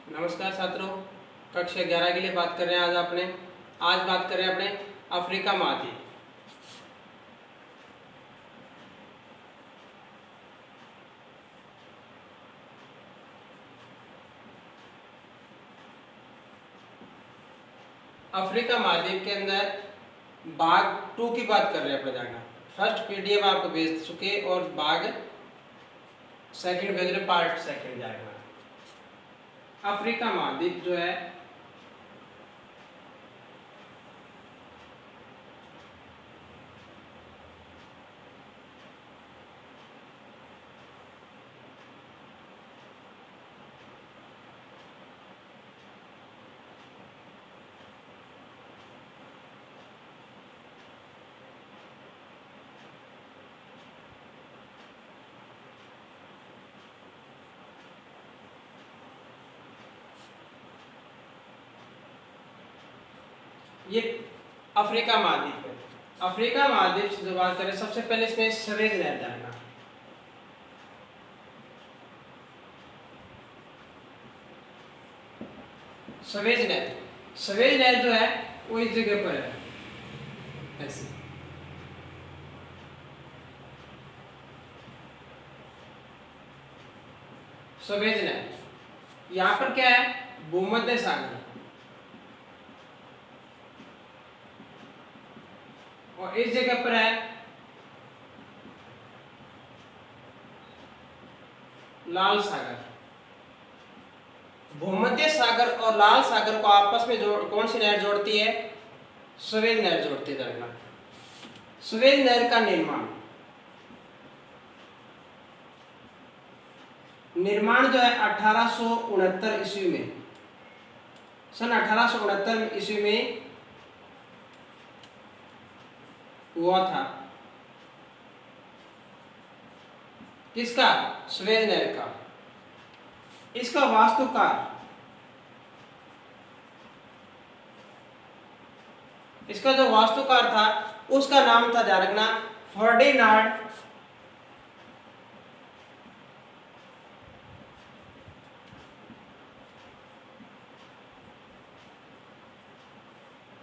नमस्कार छात्रों, कक्षा 11 के लिए बात कर रहे हैं। आज बात कर रहे हैं अपने अफ्रीका महाद्वीप। अफ्रीका महाद्वीप के अंदर भाग 2 की बात कर रहे हैं अपने जाना। फर्स्ट पीडीएफ आपको भेज चुके और भाग सेकंड भेज रहे, पार्ट सेकंड जाएगा। अफ्रीका महाद्वीप जो है ये अफ्रीका महाद्वीप है। अफ्रीका महाद्वीप से जो बात करें, सबसे पहले इसमें सवेज नहर जानना। सवेज नहर जो है वो इस जगह पर है, ऐसे। सवेज नहर यहाँ पर क्या है, भूमध्य सागर, और इस जगह पर है लाल सागर। भूमध्य सागर और लाल सागर को आपस में कौन सी नहर जोड़ती है? सवेज नहर जोड़ती है दरमियान। सवेज नहर का निर्माण जो है 1869 ईस्वी में, सन 1869 ईस्वी में हुआ था। किसका? सवेज नहर का। इसका वास्तुकार, इसका जो वास्तुकार था उसका नाम था, ध्यान रखना, फर्डिनांड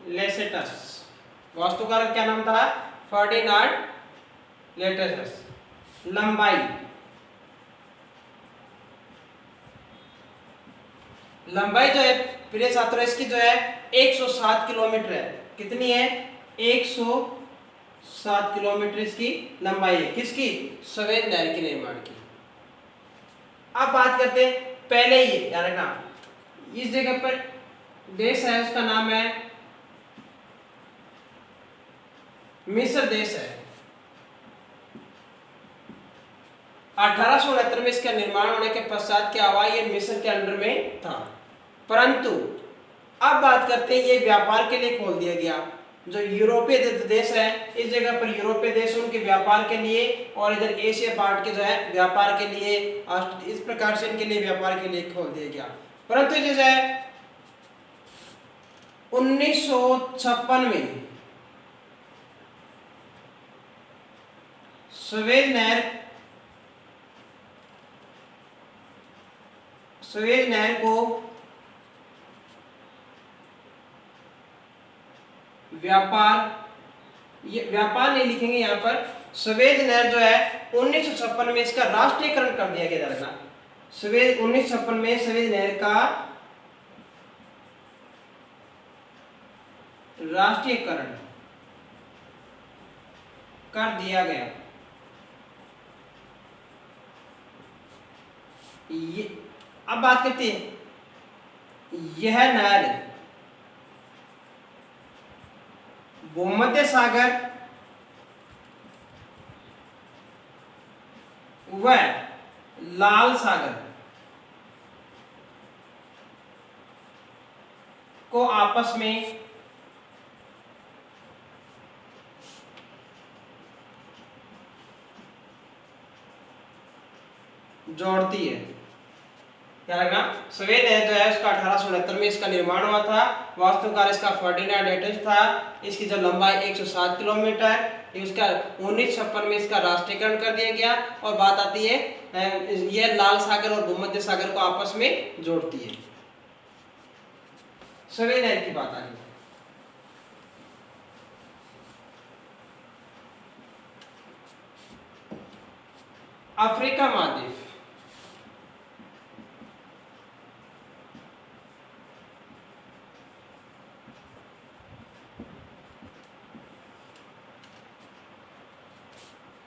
लेसेटस। वास्तुकार का क्या नाम था? फर्डिनांड लेसेटस। लंबाई जो है प्रिय छात्रों, इसकी जो है 107 किलोमीटर है। कितनी है? 107 किलोमीटर इसकी लंबाई है। किसकी? सवेज नहर के निर्माण की। अब बात करते हैं पहले ही, ध्यान रखना, इस जगह पर देश है, उसका नाम है मिस्र देश है। 1869 में इसका निर्माण होने के पश्चात क्या हुआ? ये मिस्र के अंडर में था, परंतु अब बात करते हैं, ये व्यापार के लिए खोल दिया गया। जो यूरोपीय देश है, इस जगह पर यूरोपीय देश उनके व्यापार के लिए, और इधर एशिया पार्ट के जो है व्यापार के लिए, इस प्रकार से इनके लिए व्यापार के लिए खोल दिया गया। परंतु जो है 1956 में सवेज नहर को व्यापार नहीं लिखेंगे यहाँ पर। सवेज नहर जो है 1956 में इसका राष्ट्रीयकरण कर दिया गया था। 1956 में सवेज नहर का राष्ट्रीयकरण कर दिया गया। अब बात करते हैं, यह नहर भूमध्य सागर व लाल सागर को आपस में जोड़ती है। क्या रखना? सवेज नहर जो है उसका 1869 में इसका निर्माण हुआ था। वास्तुकार इसका फर्डिनांड लेसेटस था। इसकी जो लंबाई 107 किलोमीटर, इसका 1956 में इसका राष्ट्रीयकरण कर दिया गया। और बात आती है, यह लाल सागर और भूमध्य सागर को आपस में जोड़ती है। सगली नहर की बात आ रही है। अफ्रीका महाद्वीप,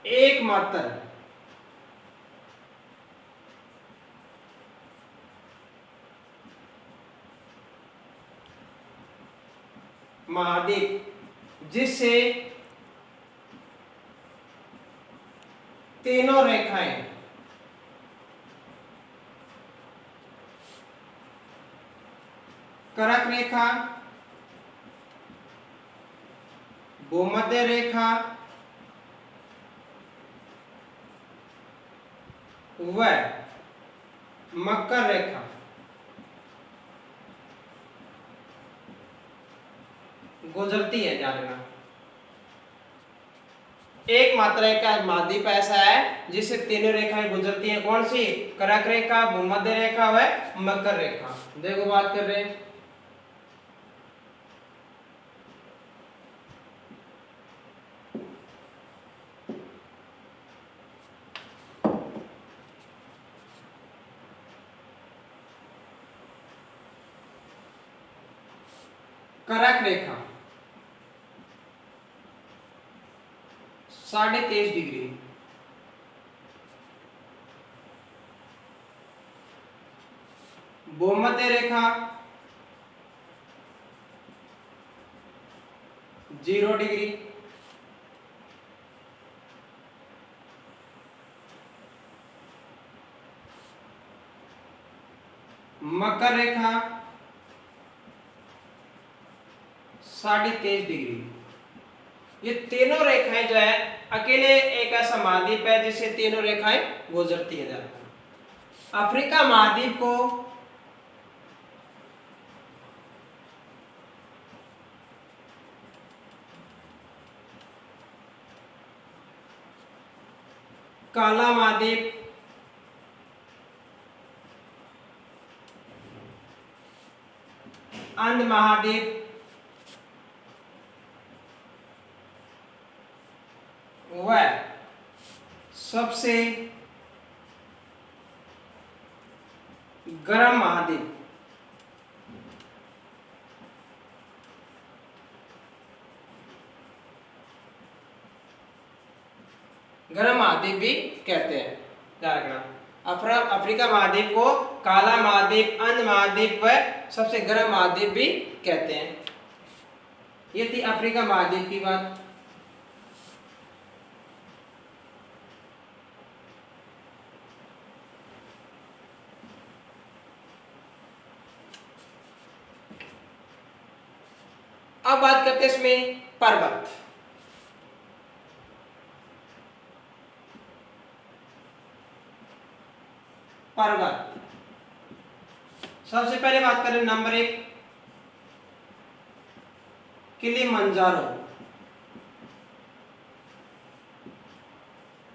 एकमात्र महाद्वीप जिससे तीनों रेखाएं कर्क रेखा, भूमध्य रेखा व मकर रेखा गुजरती है। ध्यान रखना, एकमात्र एक महाद्वीप ऐसा है जिससे तीनों रेखाएं गुजरती हैं। कौन सी? कर्क रेखा, भूमध्य रेखा व मकर रेखा। देखो बात कर रहे हैं, कर्क रेखा 23.5 डिग्री, भूमध्य रेखा 0 डिग्री, मकर रेखा 23.5 डिग्री। ये तीनों रेखाएं जो है अकेले एक ऐसा महाद्वीप है जिससे तीनों रेखाएं गुजरती है। अफ्रीका महाद्वीप को काला महाद्वीप, अंध महाद्वीप व सबसे गर्म महाद्वीप गर्म महाद्वीप भी कहते हैं। ध्यान रखना, अफ्रीका महाद्वीप को काला महाद्वीप, अंध महाद्वीप व सबसे गर्म महाद्वीप भी कहते हैं। ये थी अफ्रीका महाद्वीप की बात। अब बात करते हैं इसमें पर्वत। पर्वत सबसे पहले बात करें नंबर 1 किलिमंजारो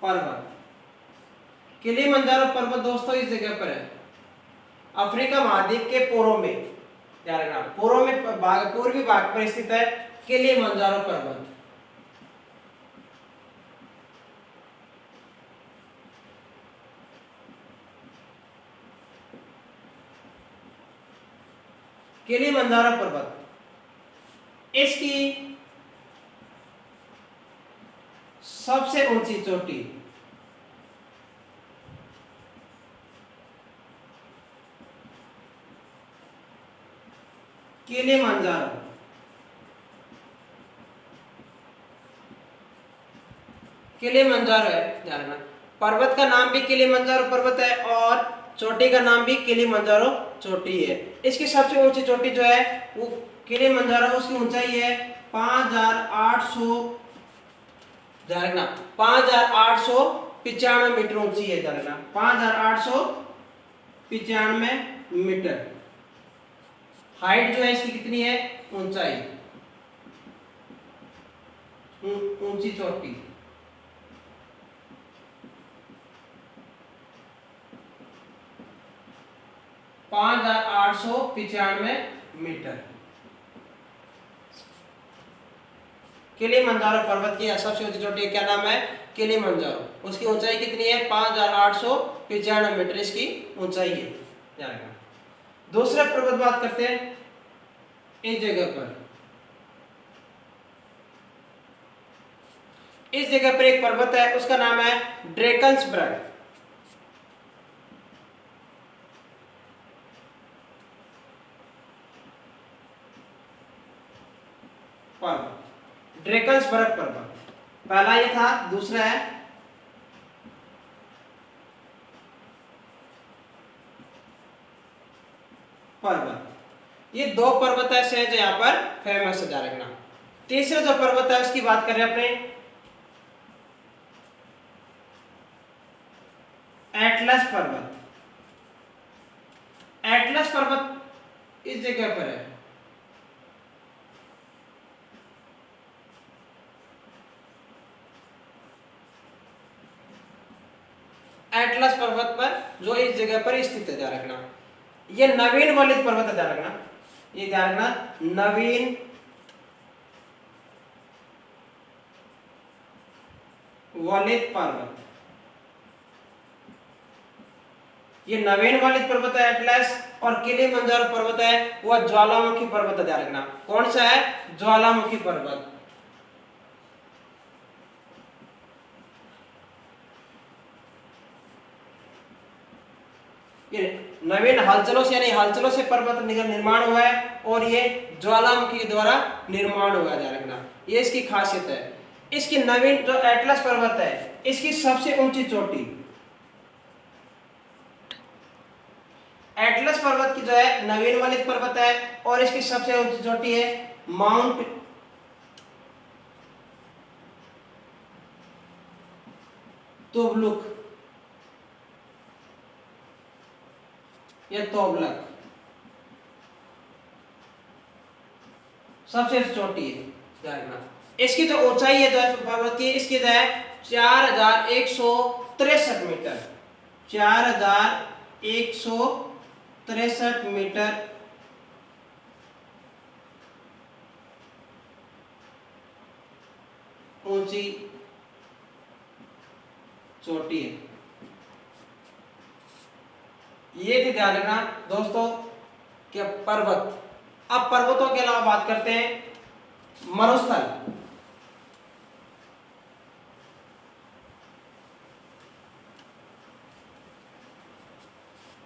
पर्वत। किलिमंजारो पर्वत दोस्तों इस जगह पर है, अफ्रीका महाद्वीप के पूर्व में। ध्यान रखना, पूर्व में पूर्वी भाग पर स्थित है किलिमंजारो पर्वत। किलिमंजारो पर्वत इसकी सबसे ऊंची चोटी किलिमंजारो किलिमंजारो है। ध्यान रखना, पर्वत का नाम भी किलिमंजारो पर्वत है और चोटी का नाम भी किलिमंजारो चोटी है। इसकी सबसे ऊंची चोटी जो है वो किलिमंजारो, उसकी ऊंचाई है 5800, ध्यान रखना 5895 मीटर ऊंची है। ध्यान रखना 5895 मीटर हाइट जो है इसकी कितनी है, ऊंचाई, ऊंची चोटी। पांच हजार 895 मीटर। किलिमंजारो पर्वत की सबसे ऊंची चोटी क्या नाम है? किलिमंजारो। उसकी ऊंचाई कितनी है? 5895 मीटर इसकी ऊंचाई है। ध्यान रखना। दूसरा पर्वत बात करते हैं इस जगह पर। इस जगह पर एक पर्वत है, उसका नाम है ड्रेकन्सबर्ग पर्वत। ड्रेकन्सबर्ग पर्वत पहला ये था। दूसरा है पर्वत। ये दो पर्वत ऐसे हैं जो यहाँ पर फेमस है, ध्यान रखना। तीसरा जो पर्वत है उसकी बात कर रहे हैं अपने एटलस पर्वत। एटलस पर्वत इस जगह पर है। एटलस पर्वत पर जो इस जगह पर स्थित है, ध्यान रखना। ये नवीन वलित पर्वत है, ध्यान रखना। ये ध्यान रखना, नवीन वलित पर्वत। ये नवीन वलित पर्वत है एटलस, और किलिमंजारो पर्वत है वह ज्वालामुखी पर्वत है, ध्यान रखना। कौन सा है? ज्वालामुखी पर्वत। ये नवीन हलचलों से यानी हलचलों से पर्वत निर्माण हुआ है, और ये ज्वालामुखी के द्वारा निर्माण हुआ है, ध्यान रखना। ये इसकी खासियत है। इसकी नवीन जो एटलस पर्वत है, इसकी सबसे ऊंची चोटी एटलस पर्वत की जो है नवीन वलित पर्वत है, और इसकी सबसे ऊंची चोटी है माउंट तुगलक या तोगलक, सबसे चोटी है, ध्यान रखना। इसकी जो ऊंचाई है जो पर्वत की, इसकी जो है 4163 मीटर। 4163 मीटर ऊंची चोटी है। ये भी ध्यान रखना दोस्तों कि पर्वत। अब पर्वतों के अलावा बात करते हैं मरुस्थल।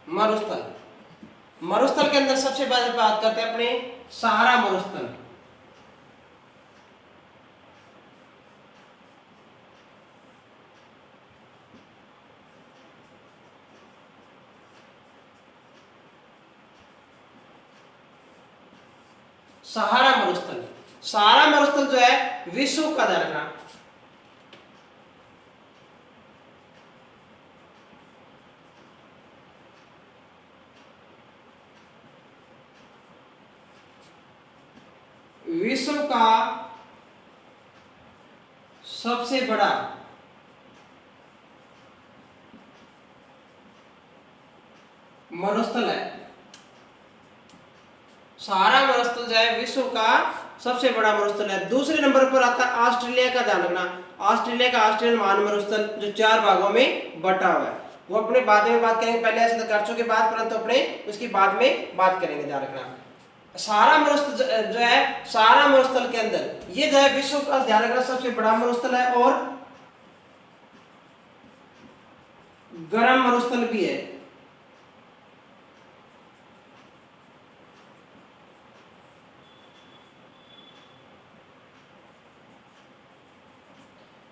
मरुस्थल मरुस्थल के अंदर सबसे पहले बात करते हैं अपने सहारा मरुस्थल। सहारा मरुस्थल। सहारा मरुस्थल जो है विश्व का, ध्यान रखना, विश्व का सबसे बड़ा मरुस्थल है। सहारा मरुस्थल जो है विश्व का सबसे बड़ा मरुस्थल है। दूसरे नंबर पर आता है ऑस्ट्रेलिया का, ध्यान रखना। ऑस्ट्रेलिया का ऑस्ट्रेलियन महान मरुस्थल जो 4 भागों में बटा हुआ है, वो अपने बाद में बात करेंगे। पहले ऐसे तो कर चुके बात, परंतु अपने उसकी बाद में बात करेंगे, ध्यान रखना। सहारा मरुस्थल जो है, सहारा मरुस्थल के अंदर ये जो है विश्व का, ध्यान रखना, सबसे बड़ा मरुस्थल है और गर्म मरुस्थल भी है।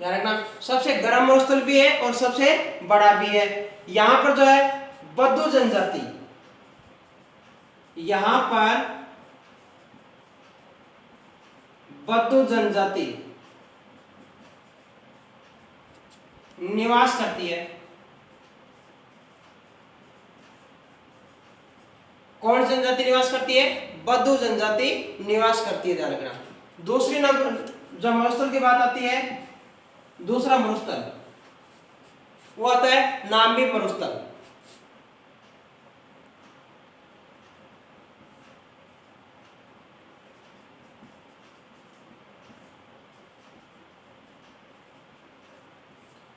ध्यान रखना, सबसे गर्म मरुस्थल भी है और सबसे बड़ा भी है। यहां पर जो है बद्दू जनजाति, यहां पर बद्दू जनजाति निवास करती है। कौन जनजाति निवास करती है? बद्दू जनजाति निवास करती है, ध्यान रखना। दूसरी नंबर जो मरुस्थल की बात आती है, दूसरा मरुस्थल वो आता है नाम्बी मरुस्थल।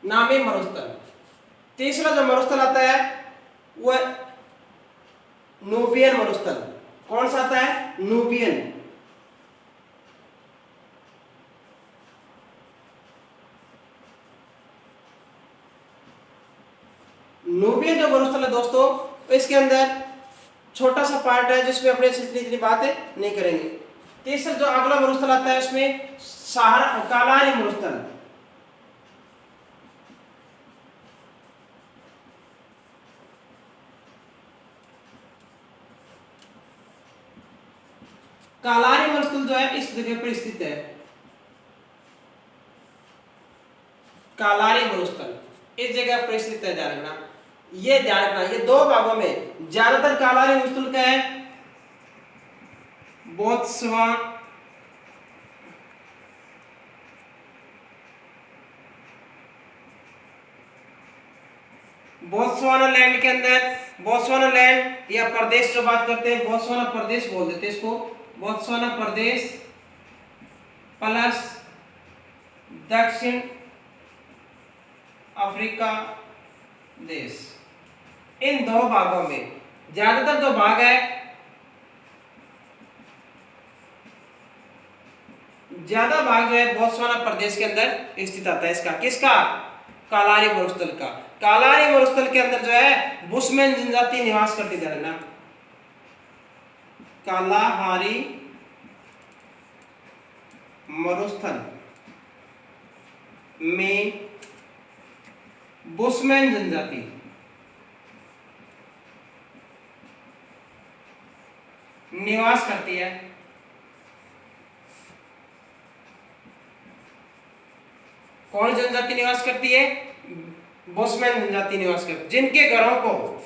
नामी मरुस्थल। तीसरा जो मरुस्थल आता है वह नूबियन मरुस्थल। कौन सा आता है? नूबियन। नूबियन जो मरुस्थल है दोस्तों, इसके अंदर छोटा सा पार्ट है जिसमें अपने इतनी बातें नहीं करेंगे। तीसरा जो अगला मरुस्थल आता है उसमें सहारा कालारी मरुस्थल। कालारी मरुस्थल जो है इस जगह पर स्थित है। कालारी मरुस्थल इस जगह पर स्थित है। ध्यान रखना, ये ध्यान रखना, ये दो भागों में ज्यादातर कालारी मरुस्थल का है बोत्सवाना, बोत्सवाना लैंड के अंदर, बोत्सवाना लैंड या प्रदेश जो बात करते हैं, बोत्सवाना प्रदेश बोल देते हैं इसको, बोत्सवाना प्रदेश प्लस दक्षिण अफ्रीका देश, इन दो भागों में ज्यादातर जो भाग है, ज्यादा भाग जो है बोत्सवाना प्रदेश के अंदर स्थित आता है। इसका किसका? कालारी मरुस्थल का। कालारी मरुस्थल के अंदर जो है बुशमैन जनजाति निवास करती थी ना। कालाहारी मरुस्थल में बुशमैन जनजाति निवास करती है। कौन जनजाति निवास करती है? बुशमैन जनजाति निवास करती, जिनके घरों को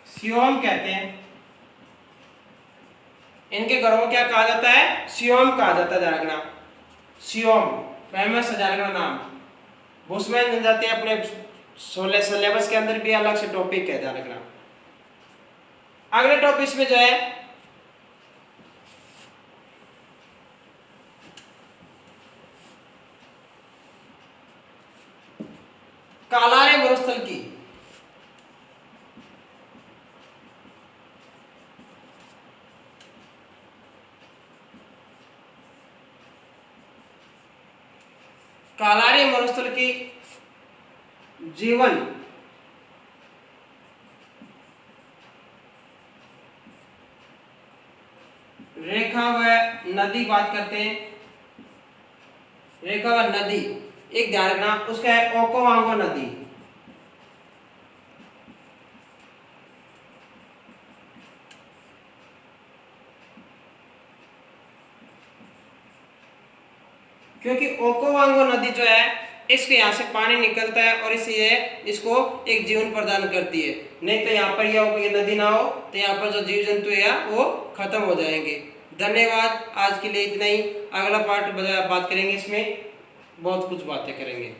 सियोम कहते हैं। इनके घरों को क्या कहा जाता है? सियोम कहा जाता है। ध्यान रखना, सियोम फेमस है, ध्यान रखना नाम। बुशमैन जनजाति अपने 16 सिलेबस के अंदर भी अलग से टॉपिक है, ध्यान रखना। अगले टॉपिक में जो है कालारी मरुस्थल की कालारी मरुस्थल की जीवन रेखा व नदी बात करते हैं। रेखा व नदी एक ध्यान रखना, उसका है ओकोवांगो नदी। क्योंकि ओकोवांगो नदी जो है इसके यहाँ से पानी निकलता है और इसलिए इसको एक जीवन प्रदान करती है। नहीं तो यहाँ पर ये नदी ना हो तो यहाँ पर जो जीव जंतु है वो खत्म हो जाएंगे। धन्यवाद, आज के लिए इतना ही। अगला पार्ट बात करेंगे, इसमें बहुत कुछ बातें करेंगे।